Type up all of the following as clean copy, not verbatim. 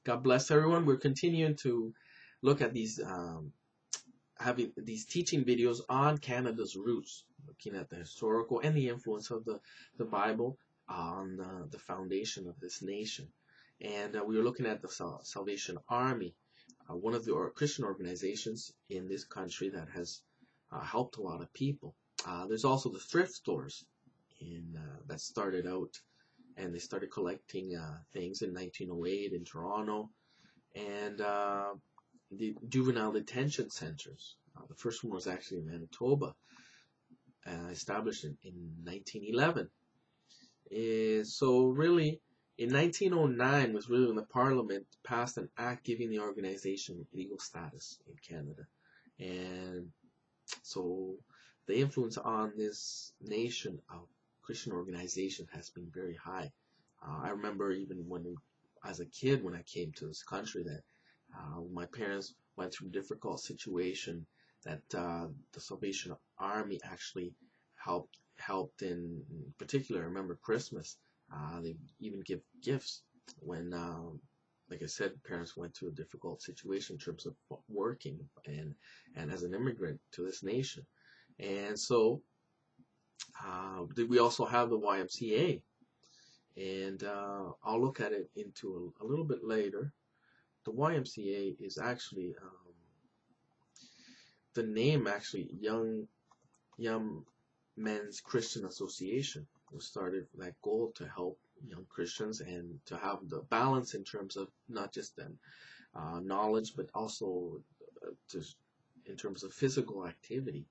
God bless everyone. We're continuing to look at these having these teaching videos on Canada's roots, looking at the historical and the influence of the Bible on the foundation of this nation. And we were looking at the Salvation Army, one of the Christian organizations in this country that has helped a lot of people. There's also the thrift stores that started out, and they started collecting things in 1908 in Toronto, and the juvenile detention centers. The first one was actually in Manitoba, established in 1911. So really, in 1909 was really when the Parliament passed an act giving the organization legal status in Canada. And so the influence on this nation of Christian organization has been very high. I remember even as a kid, when I came to this country, that my parents went through a difficult situation, that the Salvation Army actually helped in particular. I remember Christmas. They even give gifts when, like I said, parents went through a difficult situation in terms of working and as an immigrant to this nation. And so we also have the YMCA, and I'll look at it into a little bit later. The YMCA is actually the name, actually, Young Men's Christian Association was started with that goal to help young Christians and to have the balance in terms of not just them knowledge, but also in terms of physical activity.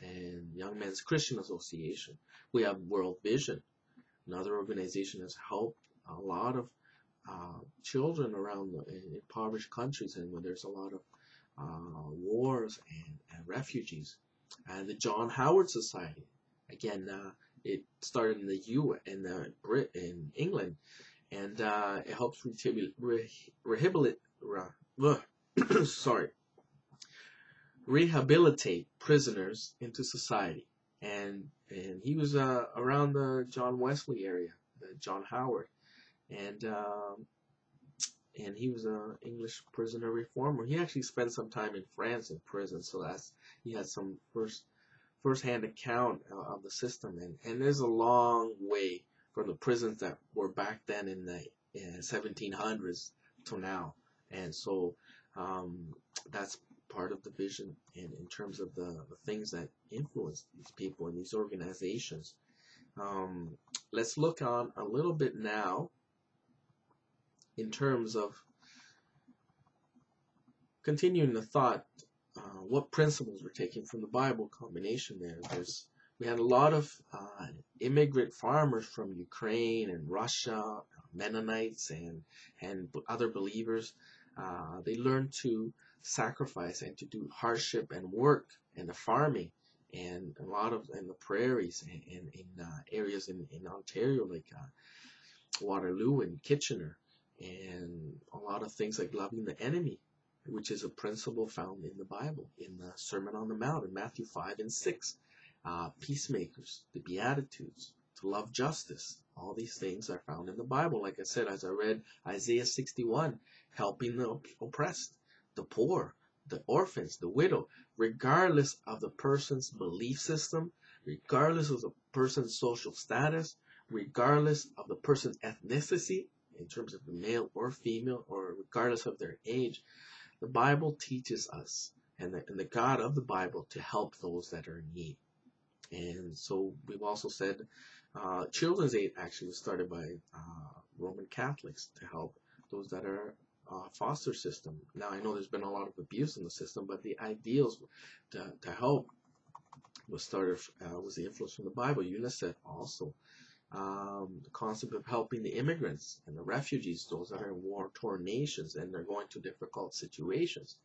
And Young Men's Christian Association. We have World Vision, another organization that's helped a lot of children around in impoverished countries, and when there's a lot of wars and refugees. And the John Howard Society, again, it started in the in England, and it helps rehabilitate prisoners into society. And he was around the John Wesley area, John Howard, and he was an English prisoner reformer. He actually spent some time in France in prison, so he had some first-hand account of the system. And there's a long way from the prisons that were back then in the 1700s to now. And so that's part of the vision in terms of the things that influence these people and these organizations. Let's look on a little bit now in terms of continuing the thought, what principles we're taking from the Bible. Combination there. We had a lot of immigrant farmers from Ukraine and Russia, Mennonites and other believers. They learned to sacrifice and to do hardship and work and the farming, and a lot of in the prairies and in areas in Ontario, like Waterloo and Kitchener, and a lot of things like loving the enemy, which is a principle found in the Bible, in the Sermon on the Mount in Matthew 5 and 6. Peacemakers, the Beatitudes, to love justice. All these things are found in the Bible. Like I said, as I read Isaiah 61, helping the oppressed, the poor, the orphans, the widow, regardless of the person's belief system, regardless of the person's social status, regardless of the person's ethnicity, in terms of the male or female, or regardless of their age. The Bible teaches us, and the God of the Bible, to help those that are in need. And so we've also said Children's Aid actually was started by Roman Catholics to help those that are foster system. Now, I know there's been a lot of abuse in the system, but the ideals to help was the influence from the Bible. UNICEF also. The concept of helping the immigrants and the refugees, those that are in war-torn nations and they're going through difficult situations.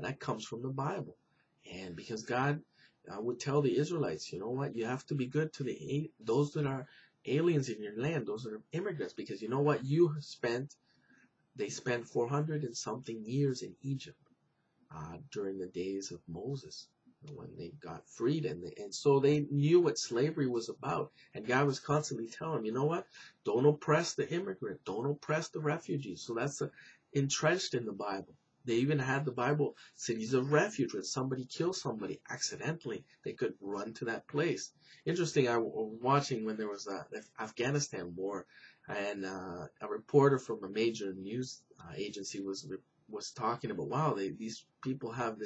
That comes from the Bible. And because God would tell the Israelites, you know what, you have to be good to those that are aliens in your land, those that are immigrants, because you know what, they spent 400 and something years in Egypt during the days of Moses. when they got freed, and so they knew what slavery was about. And God was constantly telling them, you know what? Don't oppress the immigrant. Don't oppress the refugees. So that's entrenched in the Bible. They even had the Bible cities of refuge. When somebody kills somebody accidentally, they could run to that place. Interesting, I was watching when there was the Afghanistan war, and a reporter from a major news agency was talking about, wow, these people have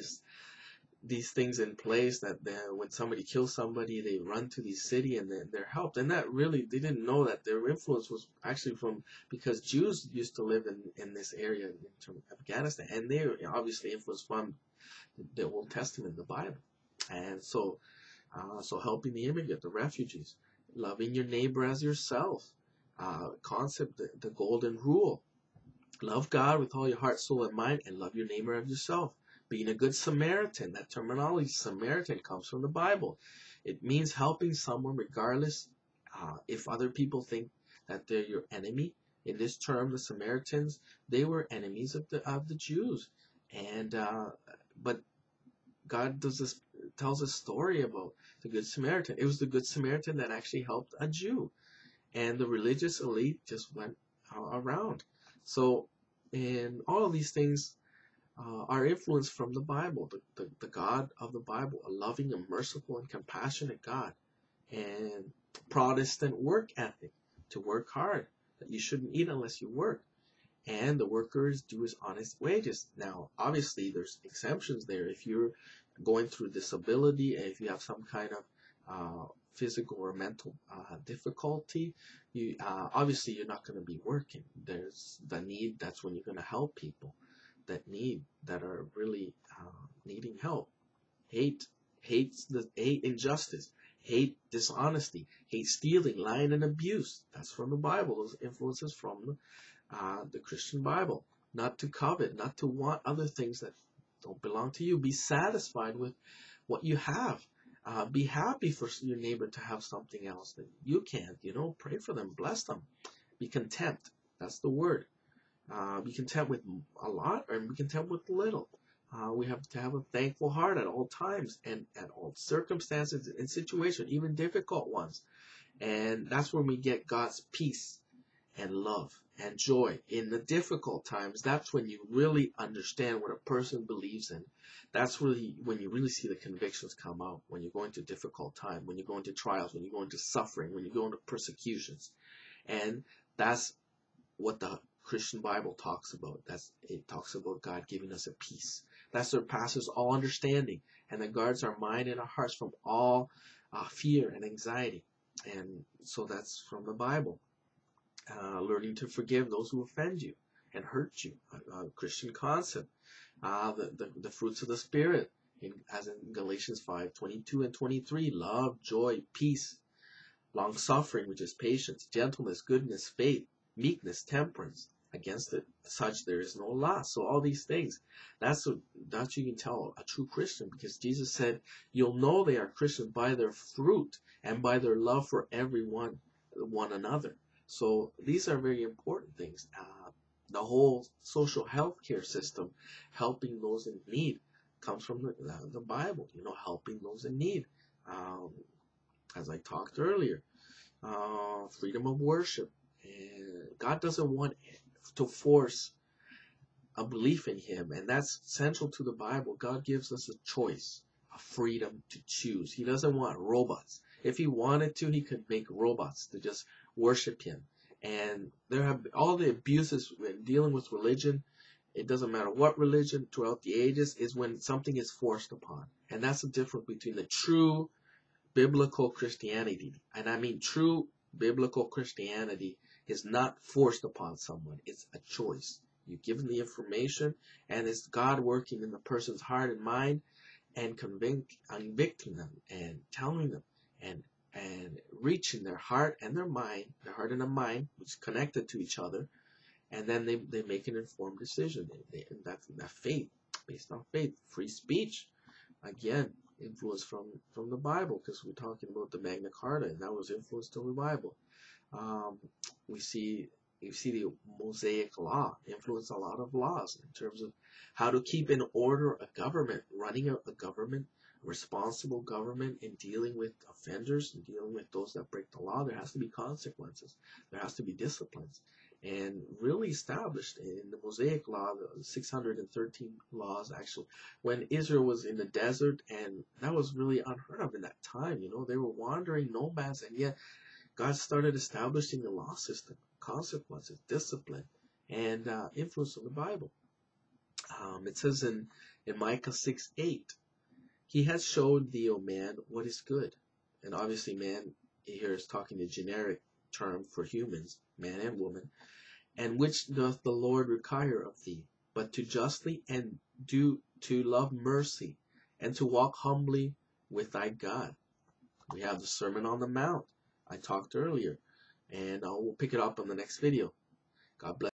these things in place that when somebody kills somebody, they run to the city and they're helped. And that really, they didn't know that their influence was actually from, because Jews used to live in this area in Afghanistan, and they were obviously influenced from the Old Testament, the Bible. And so, so helping the immigrant, the refugees, loving your neighbor as yourself, concept, the golden rule. Love God with all your heart, soul, and mind, and love your neighbor as yourself. Being a good Samaritan, that terminology, Samaritan, comes from the Bible. It means helping someone regardless if other people think that they're your enemy. In this term, the Samaritans, they were enemies of the Jews. And but God tells a story about the Good Samaritan. It was the Good Samaritan that actually helped a Jew. And the religious elite just went around. So, and all of these things are influenced from the Bible, the God of the Bible, a loving and merciful and compassionate God. And Protestant work ethic, to work hard, that you shouldn't eat unless you work. And the worker is due his honest wages. Now, obviously, there's exemptions there. If you're going through disability, and if you have some kind of physical or mental difficulty, you obviously you're not going to be working. There's the need. That's when you're going to help people that are really needing help. Hate injustice, hate dishonesty, hate stealing, lying, and abuse. That's from the Bible. Those influences from the Christian Bible. Not to covet, not to want other things that don't belong to you. Be satisfied with what you have. Be happy for your neighbor to have something else that you can't. Pray for them, bless them. Be content. That's the word. Be content with a lot, or be content with little. We have to have a thankful heart at all times and at all circumstances and situations, even difficult ones. And that's when we get God's peace and love and joy in the difficult times. That's when you really understand what a person believes in. That's really when you really see the convictions come out, when you're going to difficult time, when you're going to trials, when you're going to suffering, when you're going to persecutions. And that's what the Christian Bible talks about. It talks about God giving us a peace that surpasses all understanding and that guards our mind and our hearts from all fear and anxiety. And so that's from the Bible. Learning to forgive those who offend you and hurt you, a Christian concept. The fruits of the Spirit, as in Galatians 5:22 and 23, love, joy, peace, long-suffering, which is patience, gentleness, goodness, faith, meekness, temperance. Against such there is no law. So all these things, that's you can tell a true Christian, because Jesus said, you'll know they are Christians by their fruit and by their love for one another. So these are very important things. The whole social health care system, helping those in need, comes from the Bible, helping those in need. As I talked earlier, freedom of worship. And God doesn't want to force a belief in Him, and that's central to the Bible. God gives us a choice, a freedom to choose. He doesn't want robots. If He wanted to, He could make robots to just worship Him. And there have all the abuses when dealing with religion. It doesn't matter what religion throughout the ages, is when something is forced upon. And that's the difference between the true biblical Christianity. And I mean true biblical Christianity is not forced upon someone. It's a choice. You give them the information, and it's God working in the person's heart and mind, and convicting them and telling them and reaching their heart and their mind, their heart and their mind, which is connected to each other, and then they make an informed decision. And that's that faith, based on faith. Free speech, again, influence from the Bible, because we're talking about the Magna Carta, and that was influenced from the Bible. You see the Mosaic Law influence a lot of laws in terms of how to keep in order a government, running a government responsible government in dealing with offenders and dealing with those that break the law, there has to be consequences. There has to be disciplines. And really established in the Mosaic Law, the 613 laws actually, when Israel was in the desert, and that was really unheard of in that time. You know, they were wandering nomads, and yet God started establishing the law system, consequences, discipline, and influence of the Bible. It says in Micah 6:8, He has showed thee, O man, what is good. And obviously man here is talking the generic term for humans, man and woman. And which doth the Lord require of thee, but to justly and to love mercy, and to walk humbly with thy God. We have the Sermon on the Mount I talked earlier, and we'll pick it up on the next video. God bless.